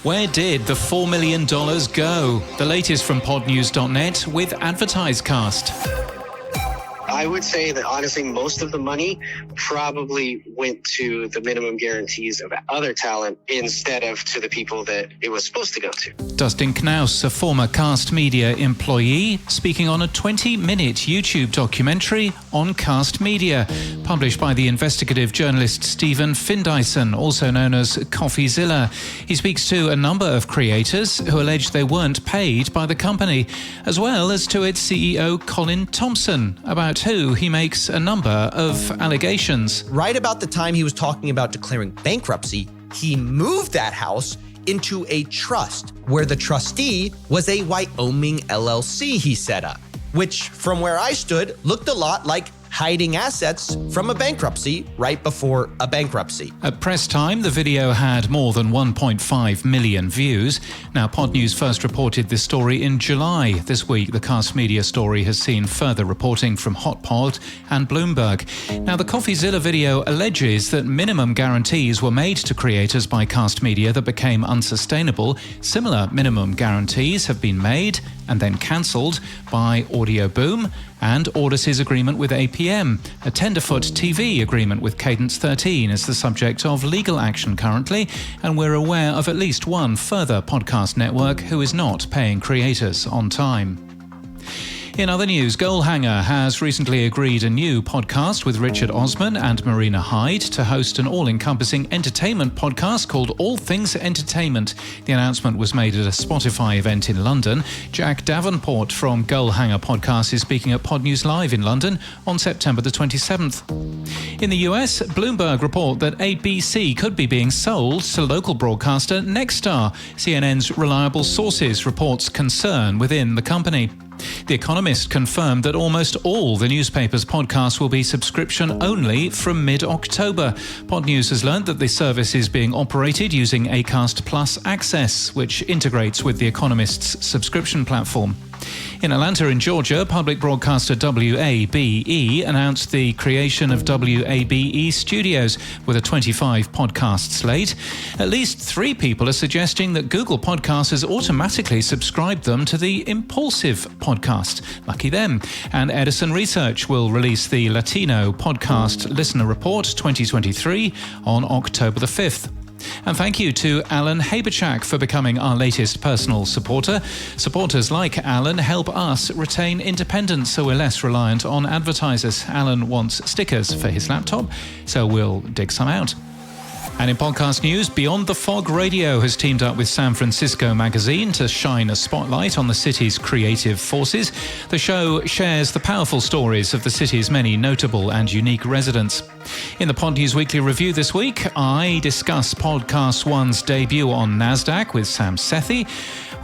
Where did the $4 million go? The latest from podnews.net with AdvertiseCast. I would say that honestly, most of the money probably went to the minimum guarantees of other talent instead of to the people that it was supposed to go to. Dustin Knaus, a former Kast Media employee, speaking on a 20-minute YouTube documentary on Kast Media, published by the investigative journalist Stephen Findeisen, also known as CoffeeZilla. He speaks to a number of creators who allege they weren't paid by the company, as well as to its CEO Colin Thompson, about who he makes a number of allegations. Right about the time he was talking about declaring bankruptcy, he moved that house into a trust where the trustee was a Wyoming LLC he set up, which from where I stood looked a lot like hiding assets from a bankruptcy right before a bankruptcy. At press time, the video had more than 1.5 million views. Now, Pod News first reported this story in July. This week, the Kast Media story has seen further reporting from HotPod and Bloomberg. Now, the CoffeeZilla video alleges that minimum guarantees were made to creators by Kast Media that became unsustainable. Similar minimum guarantees have been made and then cancelled by Audio Boom and Audis's agreement with APM. A tenderfoot TV agreement with Cadence 13 is the subject of legal action currently, and we're aware of at least one further podcast network who is not paying creators on time. In other news, Goalhanger has recently agreed a new podcast with Richard Osman and Marina Hyde to host an all-encompassing entertainment podcast called All Things Entertainment. The announcement was made at a Spotify event in London. Jack Davenport from Goalhanger Podcast is speaking at Pod News Live in London on September the 27th. In the US, Bloomberg report that ABC could be being sold to local broadcaster Nexstar. CNN's Reliable Sources reports concern within the company. The Economist confirmed that almost all the newspaper's podcasts will be subscription-only from mid-October. Pod News has learned that the service is being operated using Acast Plus Access, which integrates with The Economist's subscription platform. In Atlanta in Georgia, public broadcaster WABE announced the creation of WABE Studios with a 25 podcast slate. At least 3 people are suggesting that Google Podcasts has automatically subscribed them to the Impulsive podcast. Lucky them. And Edison Research will release the Latino Podcast Listener Report 2023 on October the 5th. And thank you to Alan Haberchak for becoming our latest personal supporter. Supporters like Alan help us retain independence so we're less reliant on advertisers. Alan wants stickers for his laptop, so we'll dig some out. And in podcast news, Beyond the Fog Radio has teamed up with San Francisco Magazine to shine a spotlight on the city's creative forces. The show shares the powerful stories of the city's many notable and unique residents. In the Pod News Weekly Review this week, I discuss Podcast One's debut on NASDAQ with Sam Sethi.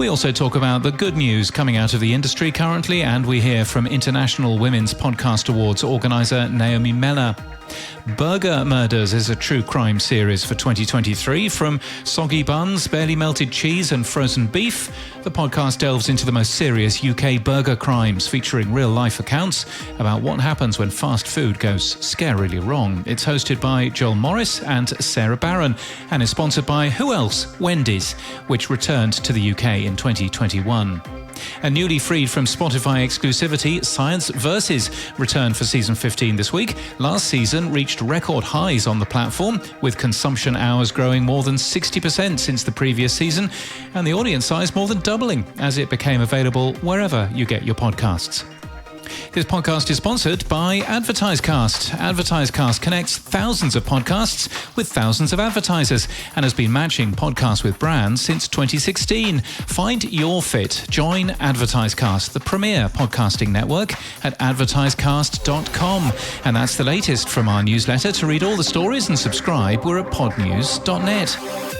We also talk about the good news coming out of the industry currently, and we hear from International Women's Podcast Awards organizer Naomi Meller. Burger Murders is a true crime series for 2023. From soggy buns, barely melted cheese and frozen beef, the podcast delves into the most serious UK burger crimes, featuring real-life accounts about what happens when fast food goes scarily wrong. It's hosted by Joel Morris and Sarah Barron and is sponsored by who else? Wendy's, which returned to the UK in 2021. And newly freed from Spotify exclusivity, Science Versus returned for season 15 this week. Last season reached record highs on the platform, with consumption hours growing more than 60% since the previous season, and the audience size more than doubling as it became available wherever you get your podcasts. This podcast is sponsored by AdvertiseCast. AdvertiseCast connects thousands of podcasts with thousands of advertisers and has been matching podcasts with brands since 2016. Find your fit. Join AdvertiseCast, the premier podcasting network, at advertisecast.com. And that's the latest from our newsletter. To read all the stories and subscribe, we're at podnews.net.